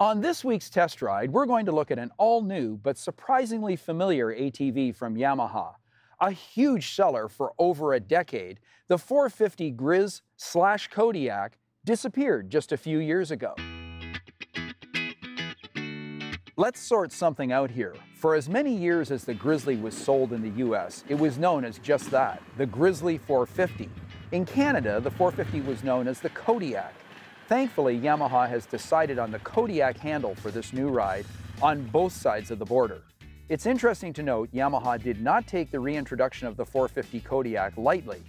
On this week's test ride, we're going to look at an all-new but surprisingly familiar ATV from Yamaha. A huge seller for over a decade, the 450 Grizz/Kodiak disappeared just a few years ago. Let's sort something out here. For as many years as the Grizzly was sold in the US, it was known as just that, the Grizzly 450. In Canada, the 450 was known as the Kodiak. Thankfully, Yamaha has decided on the Kodiak handle for this new ride on both sides of the border. It's interesting to note Yamaha did not take the reintroduction of the 450 Kodiak lightly.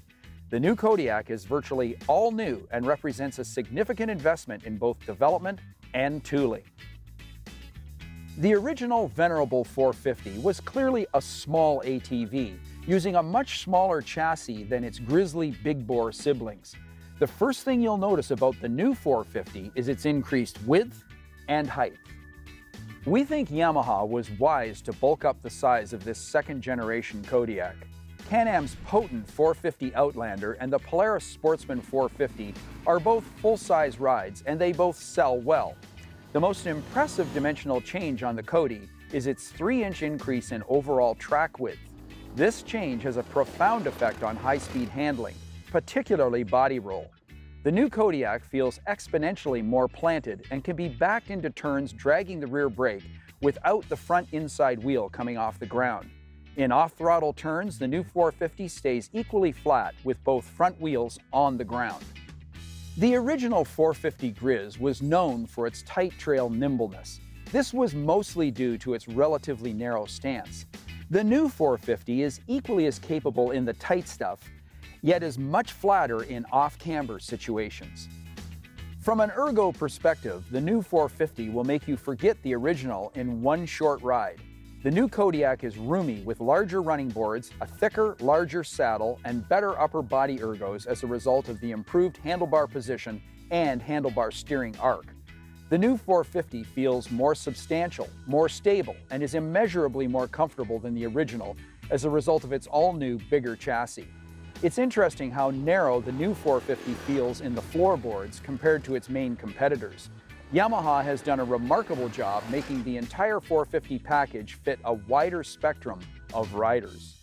The new Kodiak is virtually all new and represents a significant investment in both development and tooling. The original venerable 450 was clearly a small ATV, using a much smaller chassis than its Grizzly big bore siblings. The first thing you'll notice about the new 450 is its increased width and height. We think Yamaha was wise to bulk up the size of this second-generation Kodiak. Can-Am's potent 450 Outlander and the Polaris Sportsman 450 are both full-size rides, and they both sell well. The most impressive dimensional change on the Kodi is its 3-inch increase in overall track width. This change has a profound effect on high-speed handling, particularly body roll. The new Kodiak feels exponentially more planted and can be backed into turns dragging the rear brake without the front inside wheel coming off the ground. In off-throttle turns, the new 450 stays equally flat with both front wheels on the ground. The original 450 Grizz was known for its tight trail nimbleness. This was mostly due to its relatively narrow stance. The new 450 is equally as capable in the tight stuff, yet is much flatter in off-camber situations. From an ergo perspective, the new 450 will make you forget the original in one short ride. The new Kodiak is roomy with larger running boards, a thicker, larger saddle, and better upper body ergos as a result of the improved handlebar position and handlebar steering arc. The new 450 feels more substantial, more stable, and is immeasurably more comfortable than the original as a result of its all-new, bigger chassis. It's interesting how narrow the new 450 feels in the floorboards compared to its main competitors. Yamaha has done a remarkable job making the entire 450 package fit a wider spectrum of riders.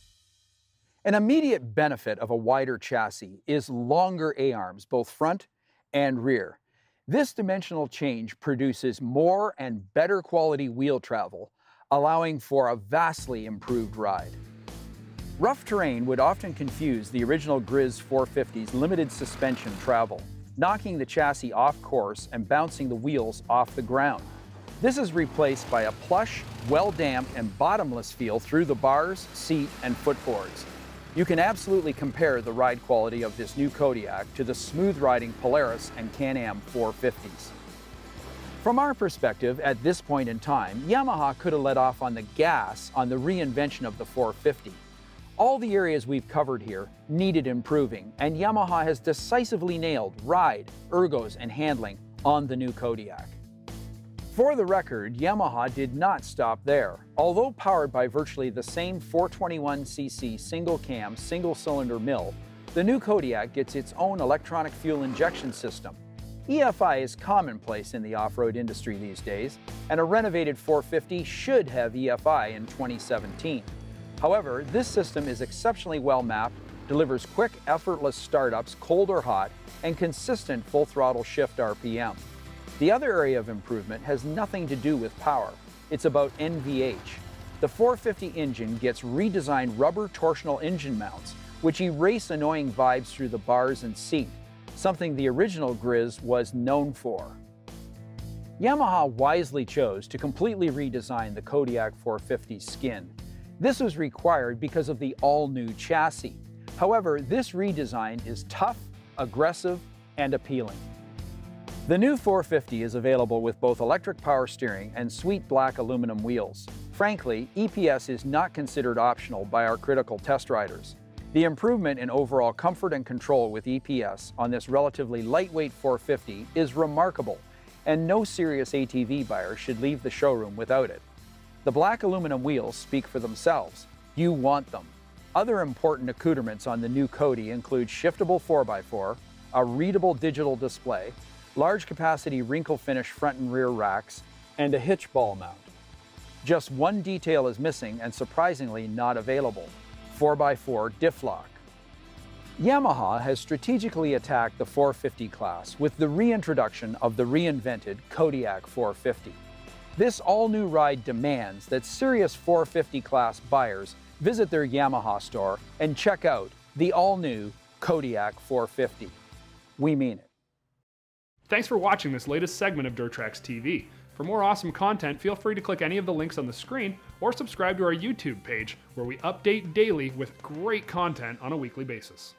An immediate benefit of a wider chassis is longer A-arms, both front and rear. This dimensional change produces more and better quality wheel travel, allowing for a vastly improved ride. Rough terrain would often confuse the original Grizz 450's limited suspension travel, knocking the chassis off course and bouncing the wheels off the ground. This is replaced by a plush, well-damped, and bottomless feel through the bars, seat, and footboards. You can absolutely compare the ride quality of this new Kodiak to the smooth-riding Polaris and Can-Am 450s. From our perspective, at this point in time, Yamaha could have let off on the gas on the reinvention of the 450. All the areas we've covered here needed improving, and Yamaha has decisively nailed ride, ergos, and handling on the new Kodiak. For the record, Yamaha did not stop there. Although powered by virtually the same 421cc single-cam, single-cylinder mill, the new Kodiak gets its own electronic fuel injection system. EFI is commonplace in the off-road industry these days, and a renovated 450 should have EFI in 2017. However, this system is exceptionally well mapped, delivers quick, effortless startups, cold or hot, and consistent full throttle shift RPM. The other area of improvement has nothing to do with power. It's about NVH. The 450 engine gets redesigned rubber torsional engine mounts, which erase annoying vibes through the bars and seat, something the original Grizz was known for. Yamaha wisely chose to completely redesign the Kodiak 450's skin. This was required because of the all-new chassis. However, this redesign is tough, aggressive, and appealing. The new 450 is available with both electric power steering and sweet black aluminum wheels. Frankly, EPS is not considered optional by our critical test riders. The improvement in overall comfort and control with EPS on this relatively lightweight 450 is remarkable, and no serious ATV buyer should leave the showroom without it. The black aluminum wheels speak for themselves. You want them. Other important accoutrements on the new Kodi include shiftable 4x4, a readable digital display, large capacity wrinkle finish front and rear racks, and a hitch ball mount. Just one detail is missing and surprisingly not available: 4x4 diff lock. Yamaha has strategically attacked the 450 class with the reintroduction of the reinvented Kodiak 450. This all-new ride demands that serious 450 class buyers visit their Yamaha store and check out the all-new Kodiak 450. We mean it. Thanks for watching this latest segment of Dirt Trax TV. For more awesome content, feel free to click any of the links on the screen or subscribe to our YouTube page, where we update daily with great content on a weekly basis.